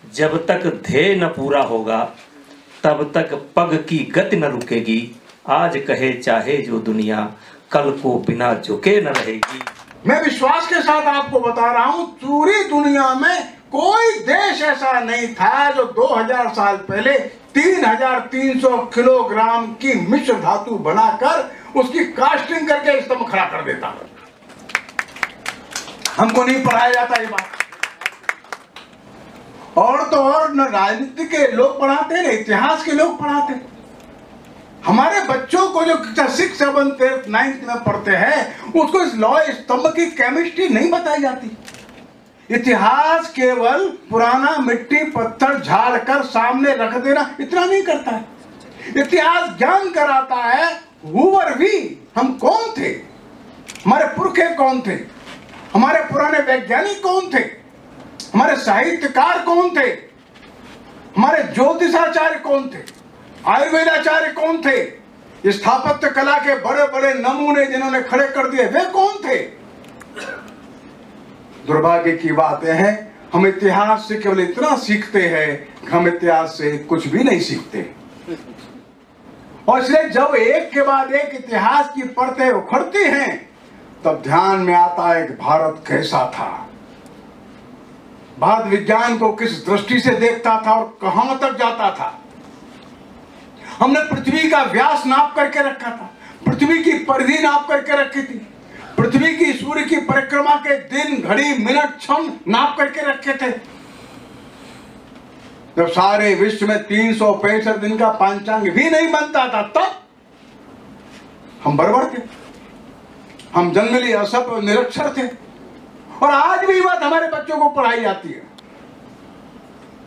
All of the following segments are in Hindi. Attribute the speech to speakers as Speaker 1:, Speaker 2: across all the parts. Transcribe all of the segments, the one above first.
Speaker 1: जब तक ध्येय न पूरा होगा तब तक पग की गति न रुकेगी। आज कहे चाहे जो दुनिया, कल को बिना झुके न रहेगी।
Speaker 2: मैं विश्वास के साथ आपको बता रहा हूं, पूरी दुनिया में कोई देश ऐसा नहीं था जो 2000 साल पहले 3300 किलोग्राम की मिश्र धातु बनाकर उसकी कास्टिंग करके स्तंभ खड़ा कर देता। हमको नहीं पढ़ाया जाता ये बात। और तो और न राजनीति के लोग पढ़ाते, न इतिहास के लोग पढ़ाते। हमारे बच्चों को जो 6th 7th 8th 9th में पढ़ते हैं उसको इस लौह स्तंभ की केमिस्ट्री नहीं बताई जाती। इतिहास केवल पुराना मिट्टी पत्थर झाड़ कर सामने रख देना इतना नहीं करता है। इतिहास ज्ञान कराता है हु वर वी, हम कौन थे, हमारे पुरखे कौन थे, हमारे पुराने वैज्ञानिक कौन थे, हमारे साहित्यकार कौन थे, हमारे ज्योतिषाचार्य कौन थे, आयुर्वेदाचार्य कौन थे, स्थापत्य कला के बड़े बड़े नमूने जिन्होंने खड़े कर दिए वे कौन थे। दुर्भाग्य की बातें हैं, हम इतिहास से केवल इतना सीखते हैं, हम इतिहास से कुछ भी नहीं सीखते। और इसलिए जब एक के बाद एक इतिहास की परतें उखड़ती हैं तब ध्यान में आता है कि भारत कैसा था, भारत विज्ञान को किस दृष्टि से देखता था और कहां तक जाता था। हमने पृथ्वी का व्यास नाप करके रखा था, पृथ्वी की परिधि नाप करके रखी थी, पृथ्वी की सूर्य की परिक्रमा के दिन घड़ी मिनट क्षण नाप करके रखे थे। जब सारे विश्व में 365 दिन का पंचांग भी नहीं बनता था तब हम बर्बर थे, हम जंगली असभ्य निरक्षर थे। और आज भी बात हमारे बच्चों को पढ़ाई जाती है,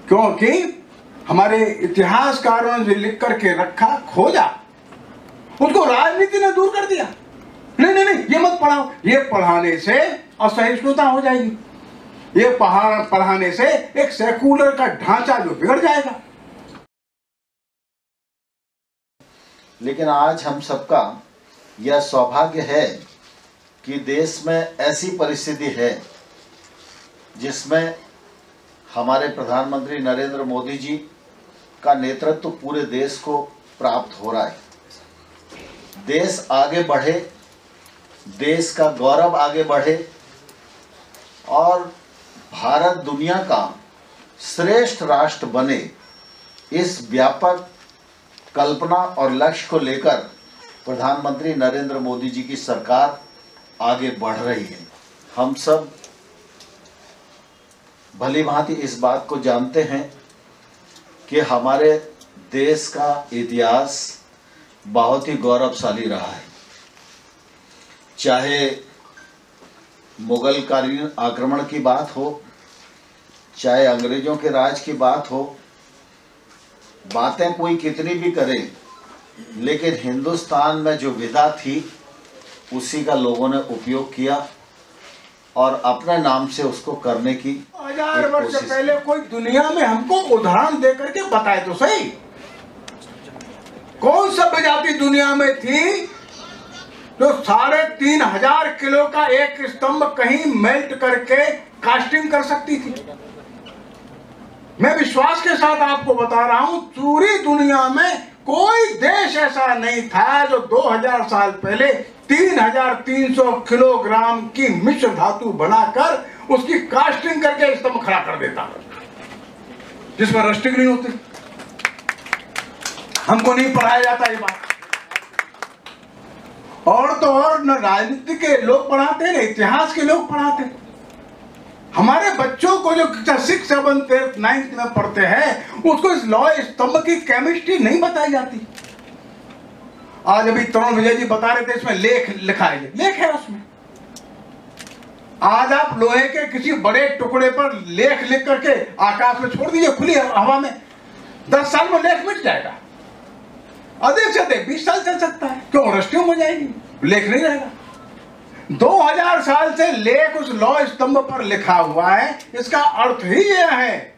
Speaker 2: क्योंकि हमारे इतिहासकारों ने लिख करके रखा खोजा, उसको राजनीति ने दूर कर दिया। नहीं नहीं नहीं, ये मत पढ़ाओ, ये पढ़ाने से असहिष्णुता हो जाएगी, ये पढ़ाने से एक सेकुलर का ढांचा जो बिगड़ जाएगा।
Speaker 3: लेकिन आज हम सबका यह सौभाग्य है कि देश में ऐसी परिस्थिति है जिसमें हमारे प्रधानमंत्री नरेंद्र मोदी जी का नेतृत्व पूरे देश को प्राप्त हो रहा है। देश आगे बढ़े, देश का गौरव आगे बढ़े और भारत दुनिया का श्रेष्ठ राष्ट्र बने, इस व्यापक कल्पना और लक्ष्य को लेकर प्रधानमंत्री नरेंद्र मोदी जी की सरकार आगे बढ़ रही है। हम सब भली भांति इस बात को जानते हैं कि हमारे देश का इतिहास बहुत ही गौरवशाली रहा है। चाहे मुगलकालीन आक्रमण की बात हो, चाहे अंग्रेजों के राज की बात हो, बातें कोई कितनी भी करे, लेकिन हिंदुस्तान में जो विधा थी उसी का लोगों ने उपयोग किया और अपने नाम से उसको करने की
Speaker 2: 1000 वर्ष पहले कोई दुनिया में हमको उदाहरण दे करके बताए तो सही, कौन सभ्य जाति दुनिया में थी जो 3500 किलो का एक स्तंभ कहीं मेल्ट करके कास्टिंग कर सकती थी। मैं विश्वास के साथ आपको बता रहा हूं, पूरी दुनिया में कोई देश ऐसा नहीं था जो 2000 साल पहले 3300 किलोग्राम की मिश्र धातु बनाकर उसकी कास्टिंग करके स्तंभ खड़ा कर देता, जिसमें रस्टिंग नहीं होती। हमको नहीं पढ़ाया जाता ये बात। और तो और न राजनीति के लोग पढ़ाते, न इतिहास के लोग पढ़ाते। हमारे बच्चों को जो 6th 7th 8th 9th में पढ़ते हैं उसको इस लौह स्तंभ की केमिस्ट्री नहीं बताई जाती। आज अभी तरुण विजय जी बता रहे थे, इसमें लेख लिखा है, लेख है उसमें। आज आप लोहे के किसी बड़े टुकड़े पर लेख लिख करके आकाश में छोड़ दीजिए खुली हवा में, 10 साल में लेख मिट जाएगा। अधिक से अधिक 20 साल चल सकता है, क्यों रस्टिंग हो जाएगी, लेख नहीं रहेगा। 2000 साल से लेख उस लौह स्तंभ पर लिखा हुआ है। इसका अर्थ ही यह है,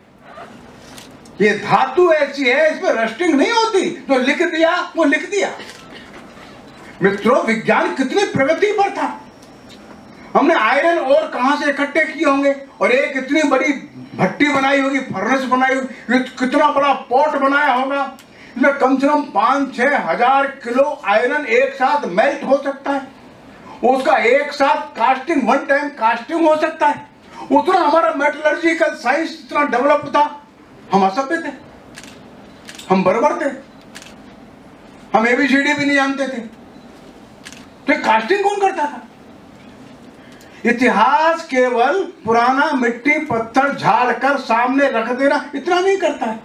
Speaker 2: ये धातु ऐसी है इसमें रस्टिंग नहीं होती, जो लिख दिया वो लिख दिया। मित्रों, विज्ञान कितनी प्रगति पर था। हमने आयरन और कहां से इकट्ठे किए होंगे और एक इतनी बड़ी भट्टी बनाई होगी, फर्नेस बनाई होगी, कितना बड़ा पॉट बनाया होगा, इसमें कम से कम 5-6 हजार किलो आयरन एक साथ मेल्ट हो सकता है, उसका एक साथ कास्टिंग, वन टाइम कास्टिंग हो सकता है। उतना हमारा मेटलर्जिकल साइंस इतना डेवलप था, हम असभ्य थे, हम बर्बर थे, हम ABCD भी नहीं जानते थे। तो कास्टिंग कौन करता था? इतिहास केवल पुराना मिट्टी पत्थर झाड़ कर सामने रख देना इतना नहीं करता है।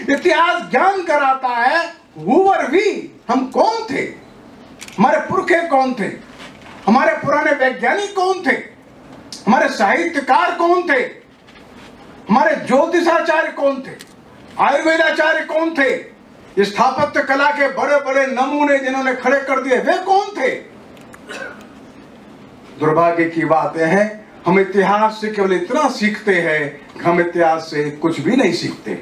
Speaker 2: इतिहास ज्ञान कराता है, who were we? हम कौन थे, हमारे पुरखे कौन थे, हमारे पुराने वैज्ञानिक कौन थे, हमारे साहित्यकार कौन थे, हमारे ज्योतिषाचार्य कौन थे, आयुर्वेदाचार्य कौन थे, स्थापत्य कला के बड़े बड़े नमूने जिन्होंने खड़े कर दिए वे कौन थे। दुर्भाग्य की बात यह है, हम इतिहास से केवल इतना सीखते हैं कि हम इतिहास से कुछ भी नहीं सीखते,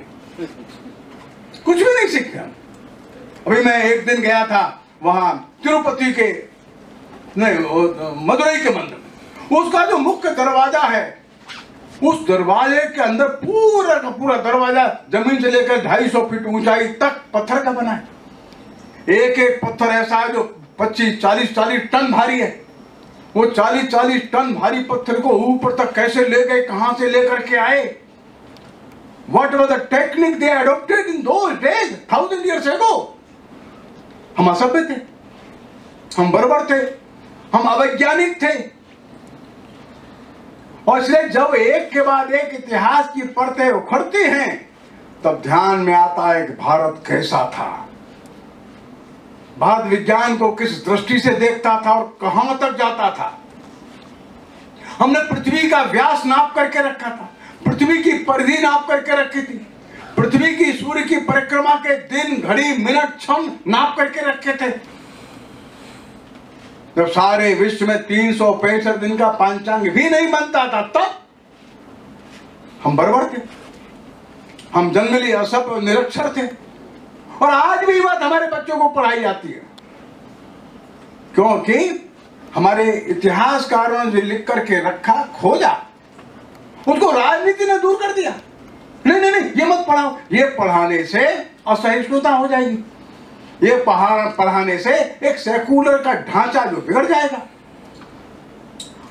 Speaker 2: कुछ भी नहीं सीखते। अभी मैं एक दिन गया था वहां तिरुपति के नहीं मदुरई के मंदिर में, उसका जो मुख्य दरवाजा है, उस दरवाजे के अंदर पूरा का पूरा दरवाजा जमीन से लेकर 250 फीट ऊंचाई तक पत्थर का बना है। एक एक पत्थर ऐसा है जो 25-40 टन भारी है। वो 40 टन भारी पत्थर को ऊपर तक कैसे ले गए, कहां से लेकर के आए? What was the technique they adopted in those days, 1000 years ago? हम असभ्य थे, हम बर्बर थे, हम अवैज्ञानिक थे। और इसलिए जब एक के बाद एक इतिहास की परतें उखड़ती हैं, तब ध्यान में आता है कि भारत कैसा था, भारत विज्ञान को किस दृष्टि से देखता था और कहां तक जाता था। हमने पृथ्वी का व्यास नाप करके रखा था, पृथ्वी की परिधि नाप करके रखी थी, पृथ्वी की सूर्य की परिक्रमा के दिन घड़ी मिनट क्षण नाप करके रखे थे। जब सारे विश्व में 365 दिन का पंचांग भी नहीं बनता था, तब हम बर्बर थे, हम जंगली असभ्य निरक्षर थे। और आज भी बात हमारे बच्चों को पढ़ाई जाती है, क्योंकि हमारे इतिहासकारों ने लिख करके रखा, खोजा, उसको राजनीति ने दूर कर दिया। नहीं, ये मत पढ़ाओ, ये पढ़ाने से असहिष्णुता हो जाएगी, ये पढ़ाने से एक सेकुलर का ढांचा जो बिगड़ जाएगा।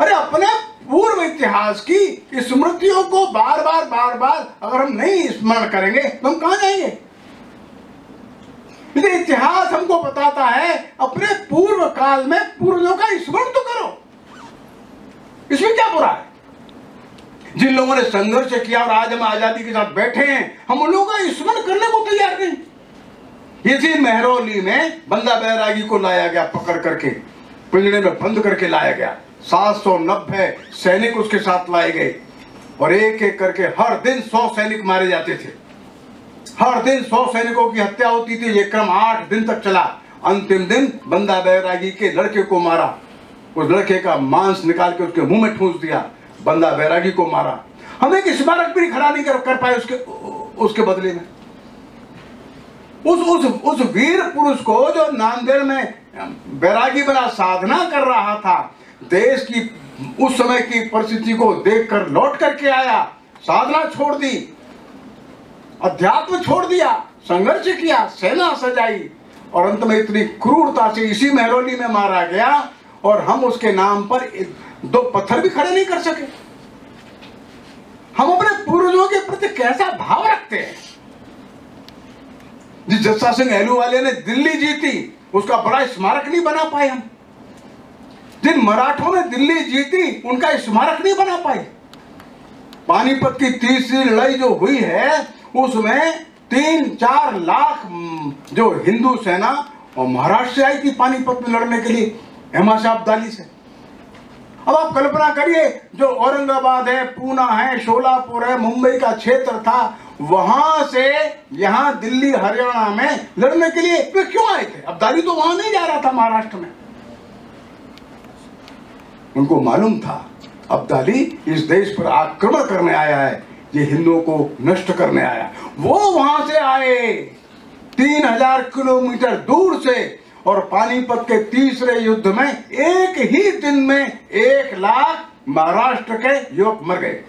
Speaker 2: अरे अपने पूर्व इतिहास की स्मृतियों को बार बार अगर हम नहीं स्मरण करेंगे तो हम कहां जाएंगे? इतिहास हमको बताता है अपने पूर्व काल में पूर्वजों का स्मरण तो करो, इसमें क्या बुरा है? जिन लोगों ने संघर्ष किया और आज हम आजादी के साथ बैठे हैं, हम उन लोगों का स्मरण करने को तैयार नहीं। इसी मेहरौली में बंदा बैरागी को लाया गया, पकड़ करके पिंजरे में बंद करके लाया गया। 790 सैनिक उसके साथ लाए गए और एक एक करके हर दिन 100 सैनिक मारे जाते थे। हर दिन 100 सैनिकों की हत्या होती थी। ये क्रम 8 दिन तक चला। अंतिम दिन बंदा बैरागी के लड़के को मारा, उस लड़के का मांस निकाल के उसके मुंह में ठूंस दिया, बंदा बैरागी को मारा। हम एक स्मारक भी खड़ा नहीं कर पाए उसके बदले में। उस वीर पुरुष को जो नांदेड़ में बैरागी बना साधना कर रहा था, देश की उस समय की परिस्थिति को देखकर लौट करके आया, साधना छोड़ दी, अध्यात्म छोड़ दिया, संघर्ष किया, सेना सजाई और अंत में इतनी क्रूरता से इसी मेहरौली में मारा गया और हम उसके नाम पर 2 पत्थर भी खड़े नहीं कर सके। हम अपने पूर्वजों के प्रति कैसा भाव रखते हैं? जिस जस्सा सिंह अहलूवालिया ने दिल्ली जीती, उसका बड़ा स्मारक नहीं बना पाए हम। जिन मराठों ने दिल्ली जीती, उनका स्मारक नहीं बना पाए। पानीपत की तीसरी लड़ाई जो हुई है, उसमें 3-4 लाख जो हिंदू सेना और महाराष्ट्र से आई थी पानीपत में लड़ने के लिए, हेमाशाह अब्दाली से। अब आप कल्पना करिए, जो औरंगाबाद है, पूना है, शोलापुर है, मुंबई का क्षेत्र था, वहां से यहां दिल्ली हरियाणा में लड़ने के लिए वे क्यों आए थे? अब्दाली तो वहां नहीं जा रहा था, महाराष्ट्र में। उनको मालूम था अब्दाली इस देश पर आक्रमण करने आया है, ये हिंदुओं को नष्ट करने आया। वो वहां से आए 3000 किलोमीटर दूर से, और पानीपत के तीसरे युद्ध में एक ही दिन में 1 लाख महाराष्ट्र के युवक मर गए।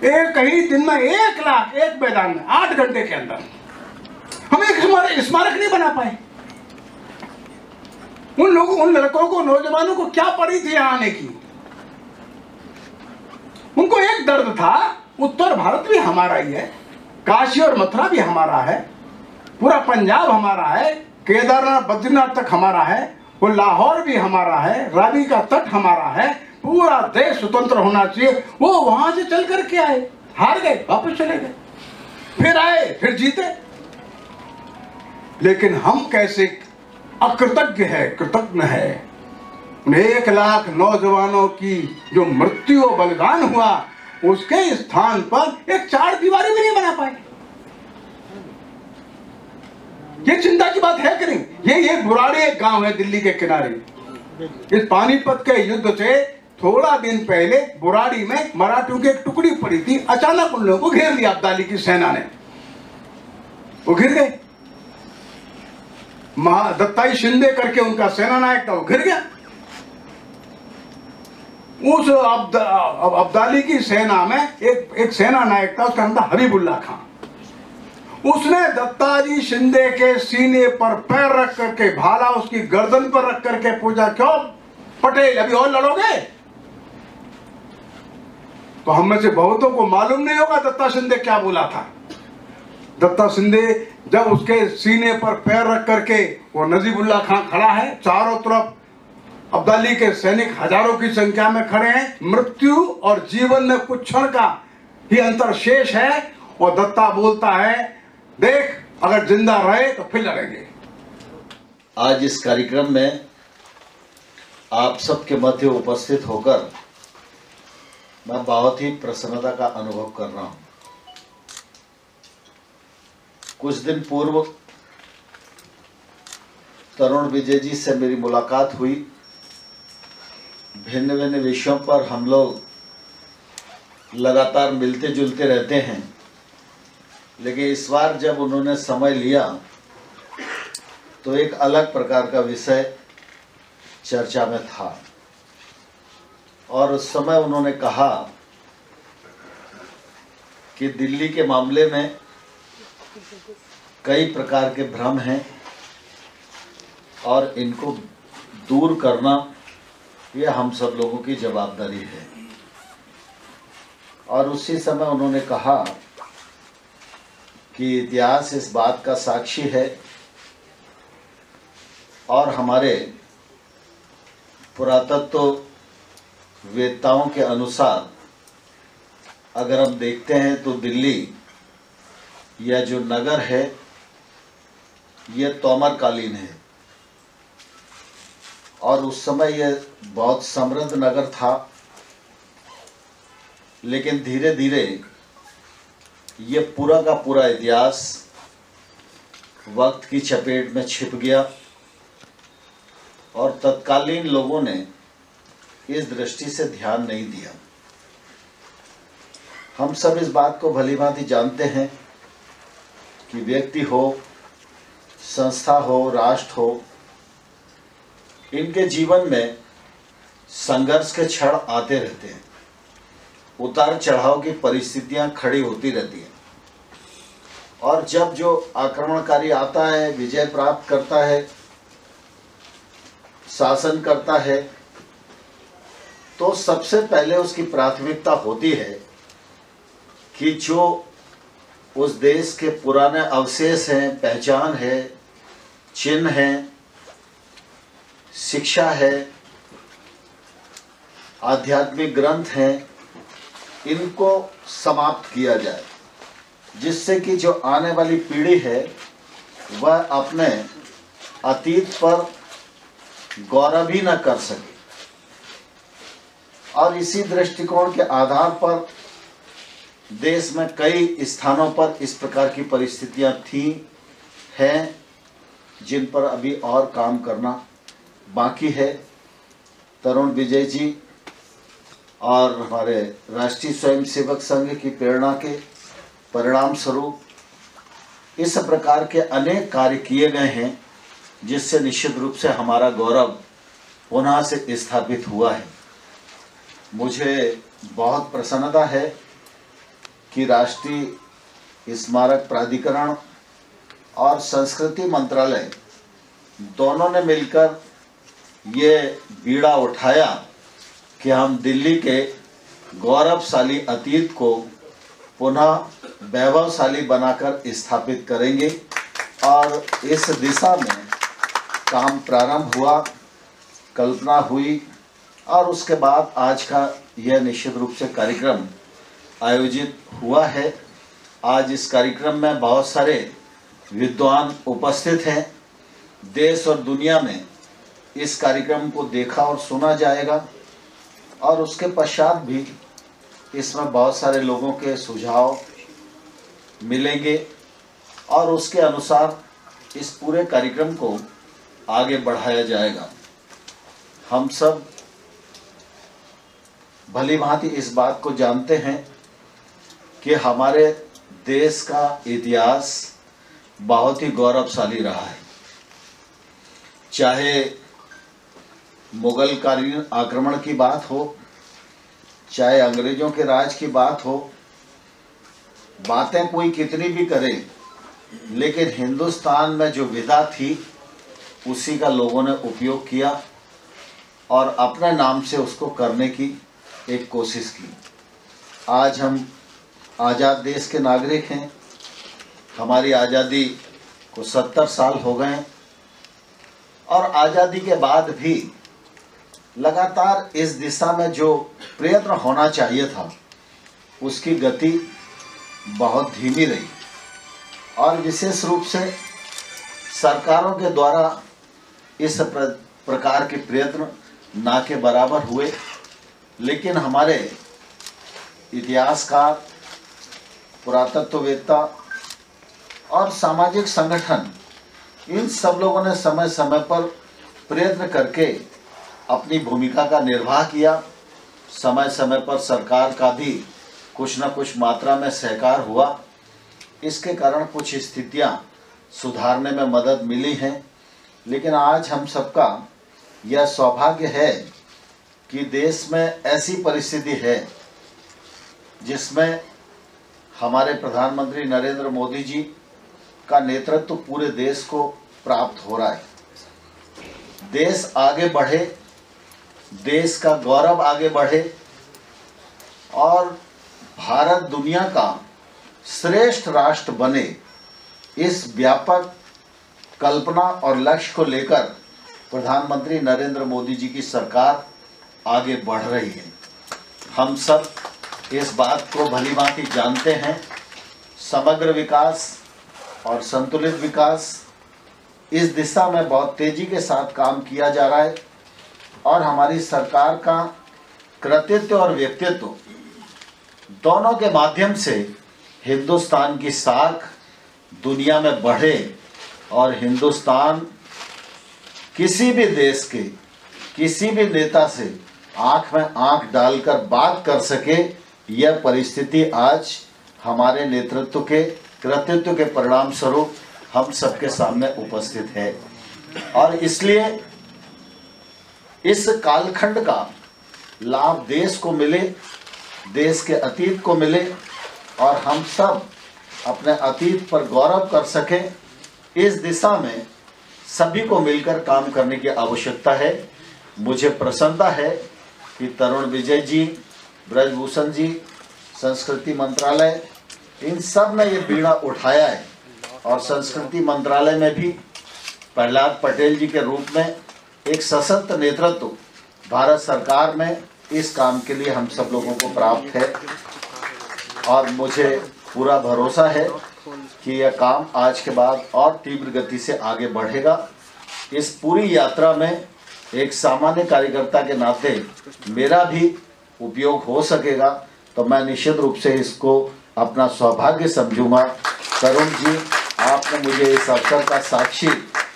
Speaker 2: एक ही दिन में 1 लाख एक मैदान में 8 घंटे के अंदर हम एक स्मारक नहीं बना पाए। उन लोगों, उन लड़कों को, नौजवानों को क्या पड़ी थी यहाँ आने की? उनको एक दर्द था, उत्तर भारत भी हमारा ही है, काशी और मथुरा भी हमारा है, पूरा पंजाब हमारा है, केदारनाथ बद्रीनाथ तक हमारा है, वो लाहौर भी हमारा है, रावी का तट हमारा है, पूरा देश स्वतंत्र होना चाहिए। वो वहां से चल करके आए, हार गए, वापस चले गए, फिर आए, फिर जीते। लेकिन हम कैसे अकृतज्ञ है, कृतज्ञ है। 1 लाख नौजवानों की जो मृत्यु और बलिदान हुआ, उसके स्थान पर एक 4 दीवारी भी नहीं बना पाए। ये चिंता की बात है कि नहीं? ये बुराड़ी एक गांव है दिल्ली के किनारे। इस पानीपत के युद्ध से थोड़ा दिन पहले बुराड़ी में मराठियों की एक टुकड़ी पड़ी थी, अचानक उन लोगों को घेर लिया अब्दाली की सेना ने, वो घिर गए। दत्ताई शिंदे करके उनका सेना नायक था, वो घिर गया। उस अब्दाली की सेना में एक सेना नायक था, उसका नाम था हबीबुल्ला खान। उसने दत्ताजी शिंदे के सीने पर पैर रख करके, भाला उसकी गर्दन पर रख करके पूछा, क्यों पटेल अभी और लड़ोगे? तो हम में से बहुतों को मालूम नहीं होगा दत्ता शिंदे क्या बोला था। दत्ता शिंदे जब उसके सीने पर पैर रख करके, वो नजीबुल्ला खान खड़ा है, चारों तरफ अब्दाली के सैनिक हजारों की संख्या में खड़े हैं, मृत्यु और जीवन में कुछ क्षण का ही अंतर शेष है, और दत्ता बोलता है, देख अगर जिंदा रहे तो फिर लड़ेंगे।
Speaker 3: आज इस कार्यक्रम में आप सबके मध्य उपस्थित होकर मैं बहुत ही प्रसन्नता का अनुभव कर रहा हूं। कुछ दिन पूर्व तरुण विजय जी से मेरी मुलाकात हुई। भिन्न भिन्न विषयों पर हम लोग लगातार मिलते जुलते रहते हैं, लेकिन इस बार जब उन्होंने समय लिया तो एक अलग प्रकार का विषय चर्चा में था, और उस समय उन्होंने कहा कि दिल्ली के मामले में कई प्रकार के भ्रम हैं और इनको दूर करना ये हम सब लोगों की जवाबदारी है। और उसी समय उन्होंने कहा कि इतिहास इस बात का साक्षी है, और हमारे पुरातत्व वेत्ताओं के अनुसार अगर हम देखते हैं तो दिल्ली यह जो नगर है यह तोमरकालीन है, और उस समय यह बहुत समृद्ध नगर था, लेकिन धीरे धीरे ये पूरा का पूरा इतिहास वक्त की चपेट में छिप गया, और तत्कालीन लोगों ने इस दृष्टि से ध्यान नहीं दिया। हम सब इस बात को भलीभांति जानते हैं कि व्यक्ति हो, संस्था हो, राष्ट्र हो, इनके जीवन में संघर्ष के क्षण आते रहते हैं, उतार चढ़ाव की परिस्थितियां खड़ी होती रहती हैं, और जब जो आक्रमणकारी आता है, विजय प्राप्त करता है, शासन करता है, तो सबसे पहले उसकी प्राथमिकता होती है कि जो उस देश के पुराने अवशेष हैं, पहचान है, चिन्ह है, शिक्षा है, आध्यात्मिक ग्रंथ हैं, इनको समाप्त किया जाए, जिससे कि जो आने वाली पीढ़ी है वह अपने अतीत पर गौरव ही न कर सके। और इसी दृष्टिकोण के आधार पर देश में कई स्थानों पर इस प्रकार की परिस्थितियां थी, हैं, जिन पर अभी और काम करना बाकी है। तरुण विजय जी और हमारे राष्ट्रीय स्वयंसेवक संघ की प्रेरणा के परिणाम स्वरूप इस प्रकार के अनेक कार्य किए गए हैं, जिससे निश्चित रूप से हमारा गौरव पुनः से स्थापित हुआ है। मुझे बहुत प्रसन्नता है कि राष्ट्रीय स्मारक प्राधिकरण और संस्कृति मंत्रालय दोनों ने मिलकर ये बीड़ा उठाया कि हम दिल्ली के गौरवशाली अतीत को पुनः वैभवशाली बनाकर स्थापित करेंगे और इस दिशा में काम प्रारंभ हुआ, कल्पना हुई और उसके बाद आज का यह निश्चित रूप से कार्यक्रम आयोजित हुआ है। आज इस कार्यक्रम में बहुत सारे विद्वान उपस्थित हैं। देश और दुनिया में इस कार्यक्रम को देखा और सुना जाएगा और उसके पश्चात भी इसमें बहुत सारे लोगों के सुझाव मिलेंगे और उसके अनुसार इस पूरे कार्यक्रम को आगे बढ़ाया जाएगा। हम सब भली भांति इस बात को जानते हैं कि हमारे देश का इतिहास बहुत ही गौरवशाली रहा है। चाहे मुगलकालीन आक्रमण की बात हो, चाहे अंग्रेजों के राज की बात हो, बातें कोई कितनी भी करे, लेकिन हिंदुस्तान में जो विधा थी उसी का लोगों ने उपयोग किया और अपने नाम से उसको करने की एक कोशिश की। आज हम आज़ाद देश के नागरिक हैं। हमारी आज़ादी को 70 साल हो गए और आज़ादी के बाद भी लगातार इस दिशा में जो प्रयत्न होना चाहिए था उसकी गति बहुत धीमी रही और विशेष रूप से सरकारों के द्वारा इस प्रकार के प्रयत्न ना के बराबर हुए। लेकिन हमारे इतिहासकार, पुरातत्ववेत्ता और सामाजिक संगठन, इन सब लोगों ने समय समय पर प्रयत्न करके अपनी भूमिका का निर्वाह किया। समय समय पर सरकार का भी कुछ न कुछ मात्रा में सहकार हुआ। इसके कारण कुछ स्थितियां सुधारने में मदद मिली हैं। लेकिन आज हम सबका यह सौभाग्य है कि देश में ऐसी परिस्थिति है जिसमें हमारे प्रधानमंत्री नरेंद्र मोदी जी का नेतृत्व पूरे देश को प्राप्त हो रहा है। देश आगे बढ़े, देश का गौरव आगे बढ़े और भारत दुनिया का श्रेष्ठ राष्ट्र बने, इस व्यापक कल्पना और लक्ष्य को लेकर प्रधानमंत्री नरेंद्र मोदी जी की सरकार आगे बढ़ रही है। हम सब इस बात को भलीभांति जानते हैं। समग्र विकास और संतुलित विकास, इस दिशा में बहुत तेजी के साथ काम किया जा रहा है और हमारी सरकार का कृतित्व और व्यक्तित्व दोनों के माध्यम से हिंदुस्तान की साख दुनिया में बढ़े और हिंदुस्तान किसी भी देश के किसी भी नेता से आंख में आंख डालकर बात कर सके, यह परिस्थिति आज हमारे नेतृत्व के कृतित्व के परिणाम स्वरूप हम सबके सामने उपस्थित है। और इसलिए इस कालखंड का लाभ देश को मिले, देश के अतीत को मिले और हम सब अपने अतीत पर गौरव कर सकें, इस दिशा में सभी को मिलकर काम करने की आवश्यकता है। मुझे प्रसन्नता है कि तरुण विजय जी, ब्रजभूषण जी, संस्कृति मंत्रालय, इन सब ने ये बीड़ा उठाया है और संस्कृति मंत्रालय में भी प्रहलाद पटेल जी के रूप में एक सशक्त नेतृत्व भारत सरकार में इस काम के लिए हम सब लोगों को प्राप्त है और मुझे पूरा भरोसा है कि यह काम आज के बाद और तीव्र गति से आगे बढ़ेगा। इस पूरी यात्रा में एक सामान्य कार्यकर्ता के नाते मेरा भी उपयोग हो सकेगा तो मैं निश्चित रूप से इसको अपना सौभाग्य समझूंगा। तरुण जी, आपने मुझे इस अवसर का साक्षी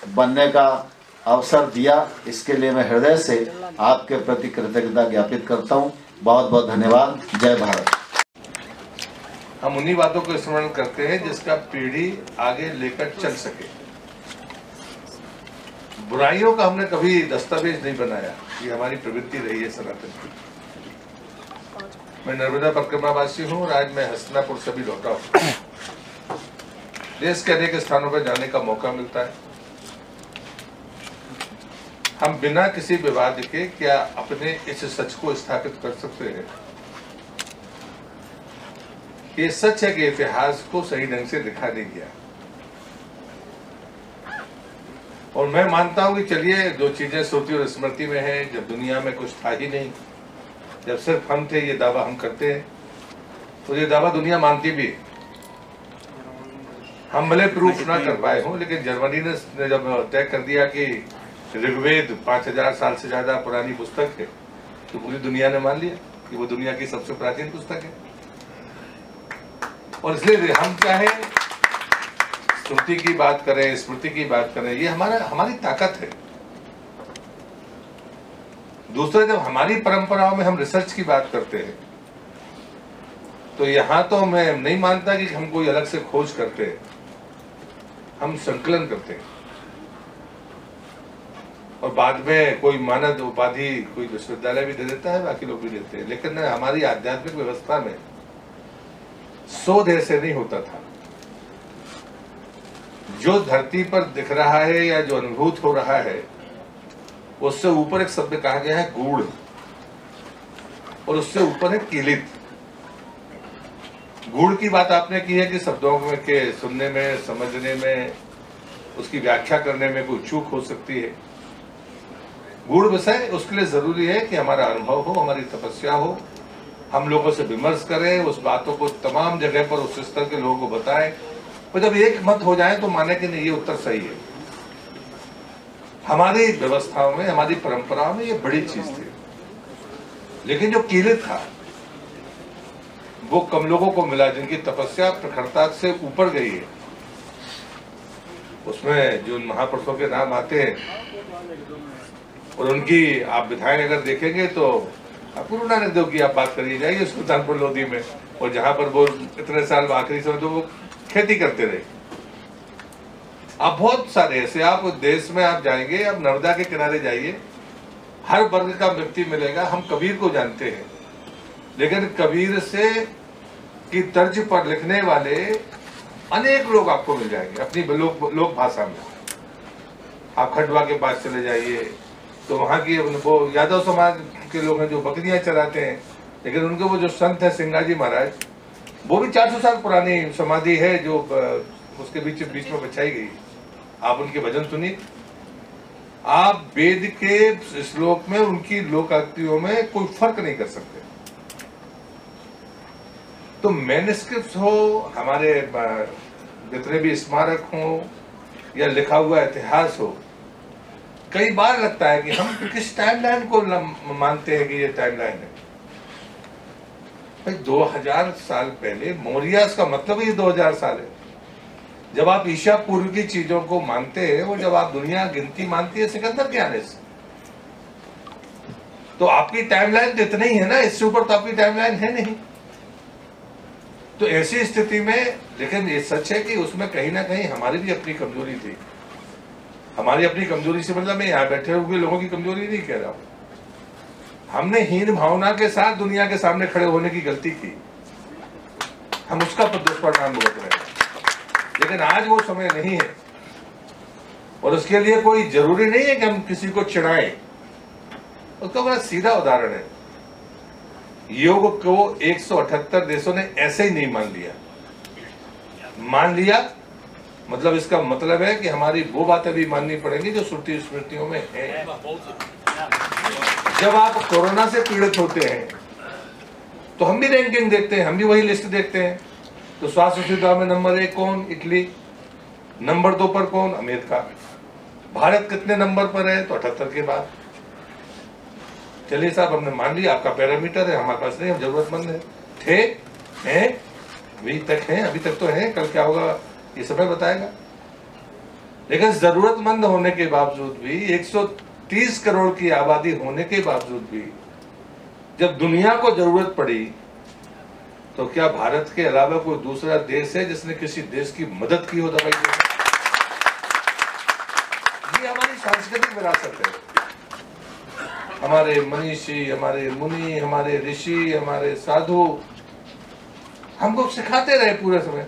Speaker 3: बनने का अवसर दिया, इसके लिए मैं हृदय से आपके प्रति कृतज्ञता ज्ञापित करता हूँ। बहुत बहुत धन्यवाद। जय भारत।
Speaker 4: हम उन्हीं बातों को स्मरण करते हैं जिसका पीढ़ी आगे लेकर चल सके। बुराइयों का हमने कभी दस्तावेज नहीं बनाया, ये हमारी प्रवृत्ति रही है सनातन की। मैं नर्मदा परिक्रमावासी हूँ और आज मैं हस्तिनापुर से भी लौटा हूँ। देश के अनेक स्थानों पर जाने का मौका मिलता है। हम बिना किसी विवाद के क्या अपने इस सच को स्थापित कर सकते हैं? ये सच है कि इतिहास को सही ढंग से लिखा नहीं गया, और मैं मानता हूं कि चलिए जो चीजें श्रुति और स्मृति में है, जब दुनिया में कुछ था ही नहीं, जब सिर्फ हम थे, ये दावा हम करते हैं, तो ये दावा दुनिया मानती भी है। हम भले प्रूफ ना कर पाए हों, लेकिन जर्मनी ने जब तय कर दिया कि ऋग्वेद 5000 साल से ज्यादा पुरानी पुस्तक है, तो पूरी दुनिया ने मान लिया कि वो दुनिया की सबसे प्राचीन पुस्तक है। और इसलिए हम चाहे श्रुति की बात करें, स्मृति की बात करें, ये हमारी ताकत है। दूसरे, जब हमारी परंपराओं में हम रिसर्च की बात करते हैं, तो यहां तो मैं नहीं मानता कि हम कोई अलग से खोज करते हैं, हम संकलन करते हैं और बाद में कोई मानद उपाधि कोई विश्वविद्यालय भी दे देता है, बाकी लोग भी देते हैं। लेकिन हमारी आध्यात्मिक व्यवस्था में शोध ऐसे नहीं होता था। जो धरती पर दिख रहा है या जो अनुभूत हो रहा है, उससे ऊपर एक शब्द कहा गया है गूढ़, और उससे ऊपर है कीलित। गूढ़ की बात आपने की है कि शब्दों में के सुनने में, समझने में, उसकी व्याख्या करने में कोई चूक हो सकती है। गूढ़ विषय उसके लिए जरूरी है कि हमारा अनुभव हो, हमारी तपस्या हो, हम लोगों से विमर्श करें, उस बातों को तमाम जगह पर उस स्तर के लोगों को बताएं, और जब एक मत हो जाए तो माने कि नहीं, ये उत्तर सही है। हमारी व्यवस्थाओं में, हमारी परंपराओं में ये बड़ी चीज थी। लेकिन जो कीलित था वो कम लोगों को मिला, जिनकी तपस्या प्रखरता से ऊपर गई है। उसमें जो महापुरुषों के नाम आते हैं और उनकी आप विधाएं अगर देखेंगे तो गुरु नानक देव की आप बात करिए, जाइए सुल्तानपुर लोधी में, और जहां पर वो इतने साल आखिरी समय तो वो खेती करते रहे। आप बहुत सारे ऐसे, आप देश में आप जाएंगे, आप नर्मदा के किनारे जाइए, हर वर्ग का व्यक्ति मिलेगा। हम कबीर को जानते हैं, लेकिन कबीर से की तर्ज पर लिखने वाले अनेक लोग आपको मिल जाएंगे अपनी लोक भाषा में। आप खंडवा के पास चले जाइए तो वहां की वो यादव समाज के लोग हैं जो बकरियां चराते हैं, लेकिन उनके वो जो संत है सिंगाजी महाराज, वो भी 400 साल पुरानी समाधि है जो उसके बीच में बचाई गई। आप उनके भजन सुनिए, आप वेद के श्लोक में उनकी लोकाक्तियों में कोई फर्क नहीं कर सकते। तो मैन्युस्क्रिप्ट हो, हमारे जितने भी स्मारक हो या लिखा हुआ इतिहास हो, कई बार लगता है कि हम किस टाइमलाइन को मानते हैं कि ये टाइमलाइन है। भाई 2000 साल पहले, मौर्यास का मतलब ही 2000 साल है। जब आप ईसा पूर्व की चीजों को मानते हैं, वो जब आप दुनिया गिनती मानती है सिकंदर के आने से, तो आपकी टाइमलाइन तो इतना ही है ना, इससे ऊपर तो आपकी टाइमलाइन है नहीं। तो ऐसी स्थिति में, लेकिन ये सच है कि उसमें कहीं ना कहीं हमारी भी अपनी कमजोरी थी। हमारी अपनी कमजोरी से मतलब मैं यहाँ बैठे हुए लोगों की कमजोरी नहीं कह रहा हूं। हमने हीन भावना के साथ दुनिया के सामने खड़े होने की गलती की, हम उसका दुष्परिणाम भुगत रहे हैं। लेकिन आज वो समय नहीं है, और उसके लिए कोई जरूरी नहीं है कि हम किसी को चिढ़ाएं। उसका बड़ा सीधा उदाहरण है, योग को 178 देशों ने ऐसे ही नहीं मान लिया। मतलब इसका मतलब है कि हमारी वो बातें भी माननी पड़ेंगी जो श्रुति स्मृतियों में है। जब आप कोरोना से पीड़ित होते हैं तो हम भी रैंकिंग देखते हैं, हम भी वही लिस्ट देखते हैं। तो स्वास्थ्य सुविधा में नंबर 1 कौन? इटली। नंबर 2 पर कौन? अमेरिका। भारत कितने नंबर पर है? तो 78 के बाद। चलिए साहब, हमने मान लिया आपका पैरामीटर है, हमारे पास नहीं, हम जरूरतमंद है। हैं अभी तक हैं, अभी तक तो हैं, कल क्या होगा ये समय बताएगा। लेकिन जरूरतमंद होने के बावजूद भी, 130 करोड़ की आबादी होने के बावजूद भी, जब दुनिया को जरूरत पड़ी तो क्या भारत के अलावा कोई दूसरा देश है जिसने किसी देश की मदद की हो दवाई देने? ये हमारी सांस्कृतिक विरासत है। हमारे मनीषी, हमारे मुनि, हमारे ऋषि, हमारे साधु हमको सिखाते रहे पूरे समय।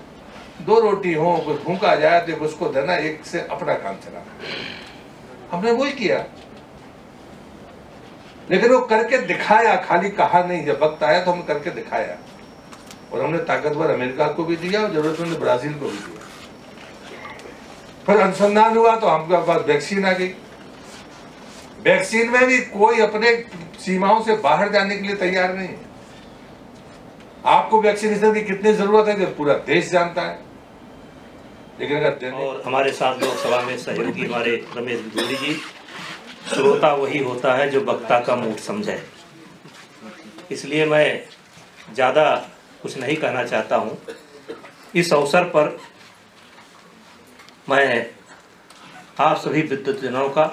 Speaker 4: 2 रोटी हो, कोई भूखा जाए तो उसको देना, एक से अपना काम चला। हमने वही किया, लेकिन वो करके दिखाया, खाली कहा नहीं। जब वक्त आया तो हमने करके दिखाया, और हमने ताकतवर अमेरिका को भी दिया और जरूरतमंद ब्राजील को भी दिया। फिर अनुसंधान हुआ तो हमके पास वैक्सीन आ गई। वैक्सीन में भी कोई अपने सीमाओं से बाहर जाने के लिए तैयार नहीं है। आपको वैक्सीनेशन की कितनी जरूरत है, तो पूरा देश जानता है। लेकिन अगर
Speaker 1: और हमारे साथ लोकसभा में सहयोगी हमारे रमेश बिधूड़ी जी, श्रोता वही होता है जो वक्ता का मूड समझे। इसलिए मैं ज़्यादा कुछ नहीं कहना चाहता हूँ। इस अवसर पर मैं आप सभी विद्वतजनों का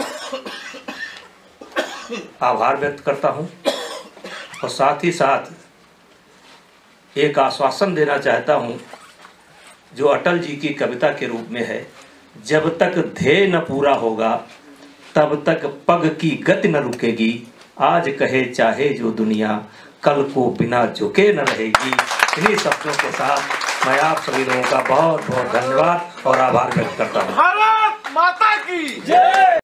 Speaker 1: आभार व्यक्त करता हूँ, और साथ ही साथ एक आश्वासन देना चाहता हूँ जो अटल जी की कविता के रूप में है, जब तक ध्येय न पूरा होगा तब तक पग की गति न रुकेगी, आज कहे चाहे जो दुनिया कल को बिना झुके न रहेगी। इन्हीं शब्दों के साथ मैं आप सभी लोगों का बहुत बहुत धन्यवाद और आभार व्यक्त करता हूँ।
Speaker 5: भारत माता की जय।